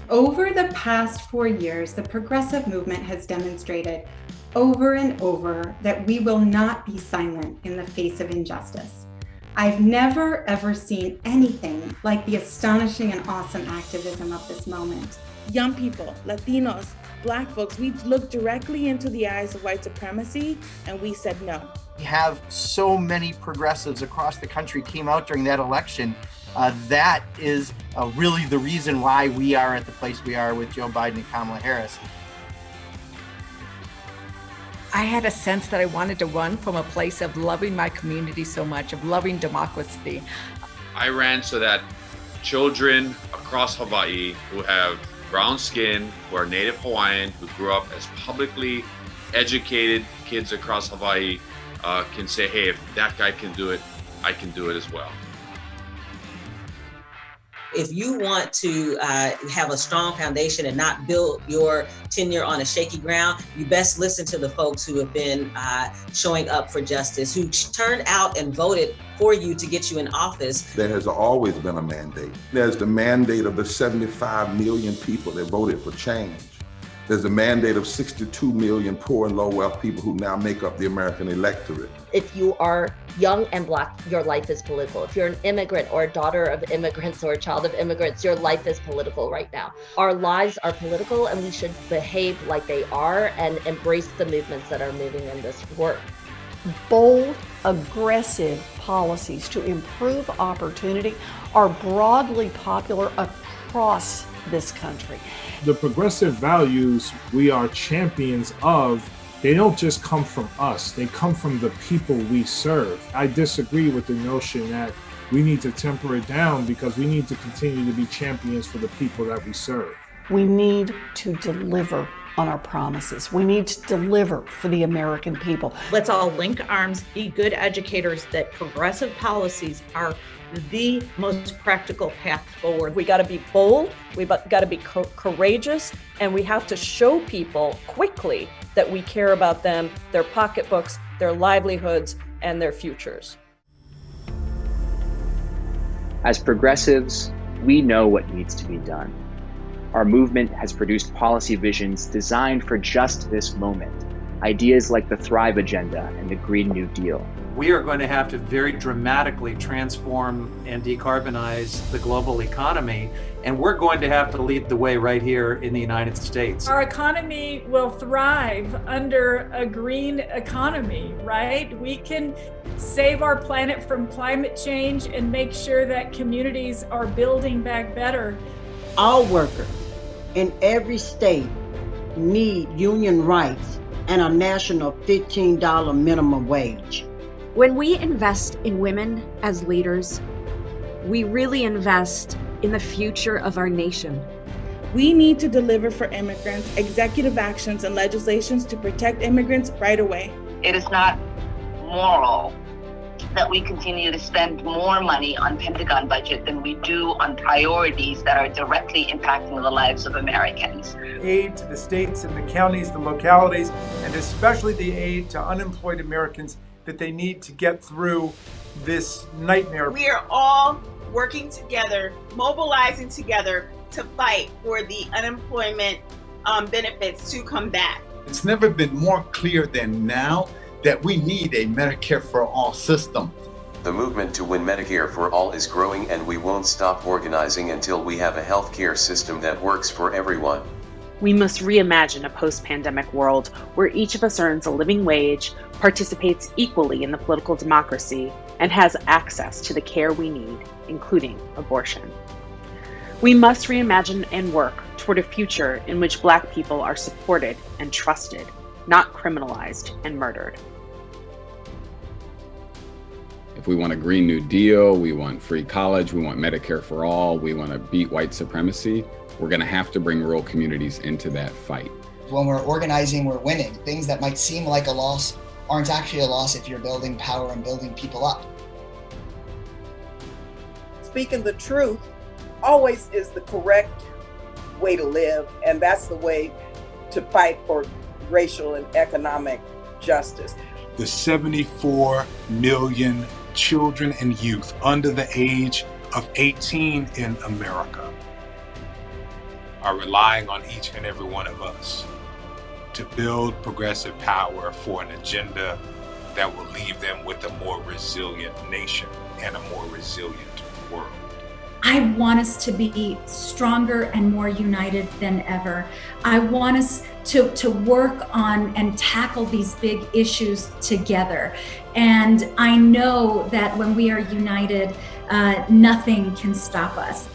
Over the past 4 years, the progressive movement has demonstrated over and over that we will not be silent in the face of injustice. I've never ever seen anything like the astonishing and awesome activism of this moment. Young people, Latinos, Black folks, we looked directly into the eyes of white supremacy and we said no. We have so many progressives across the country came out during that election. That is really the reason why we are at the place we are with Joe Biden and Kamala Harris. I had a sense that I wanted to run from a place of loving my community so much, of loving democracy. I ran so that children across Hawaii who have brown skin, who are Native Hawaiian, who grew up as publicly educated kids across Hawaii can say, hey, if that guy can do it, I can do it as well. If you want to have a strong foundation and not build your tenure on a shaky ground, you best listen to the folks who have been showing up for justice, who turned out and voted for you to get you in office. There has always been a mandate. There's the mandate of the 75 million people that voted for change. There's a mandate of 62 million poor and low wealth people who now make up the American electorate. If you are young and Black, your life is political. If you're an immigrant or a daughter of immigrants or a child of immigrants, your life is political right now. Our lives are political and we should behave like they are and embrace the movements that are moving in this work. Bold, aggressive policies to improve opportunity are broadly popular across this country. The progressive values we are champions of, they don't just come from us, they come from the people we serve. I disagree with the notion that we need to temper it down because we need to continue to be champions for the people that we serve. We need to deliver on our promises. We need to deliver for the American people. Let's all link arms, be good educators, that progressive policies are the most practical path forward. We got to be bold, we got to be courageous, and we have to show people quickly that we care about them, their pocketbooks, their livelihoods, and their futures. As progressives, we know what needs to be done. Our movement has produced policy visions designed for just this moment. Ideas like the Thrive Agenda and the Green New Deal. We are going to have to very dramatically transform and decarbonize the global economy, and we're going to have to lead the way right here in the United States. Our economy will thrive under a green economy, right? We can save our planet from climate change and make sure that communities are building back better. All workers in every state need union rights and a national $15 minimum wage. When we invest in women as leaders, we really invest in the future of our nation. We need to deliver for immigrants executive actions and legislations to protect immigrants right away. It is not moral that we continue to spend more money on Pentagon budget than we do on priorities that are directly impacting the lives of Americans. Aid to the states and the counties, the localities, and especially the aid to unemployed Americans that they need to get through this nightmare. We are all working together, mobilizing together to fight for the unemployment benefits to come back. It's never been more clear than now that we need a Medicare for All system. The movement to win Medicare for All is growing, and we won't stop organizing until we have a healthcare system that works for everyone. We must reimagine a post-pandemic world where each of us earns a living wage, participates equally in the political democracy, and has access to the care we need, including abortion. We must reimagine and work toward a future in which Black people are supported and trusted, not criminalized and murdered. If we want a Green New Deal, we want free college, we want Medicare for all, we want to beat white supremacy, we're going to have to bring rural communities into that fight. When we're organizing, we're winning. Things that might seem like a loss aren't actually a loss if you're building power and building people up. Speaking the truth always is the correct way to live, and that's the way to fight for racial and economic justice. The 74 million children and youth under the age of 18 in America are relying on each and every one of us to build progressive power for an agenda that will leave them with a more resilient nation and a more resilient world. I want us to be stronger and more united than ever. I want us to work on and tackle these big issues together. And I know that when we are united, nothing can stop us.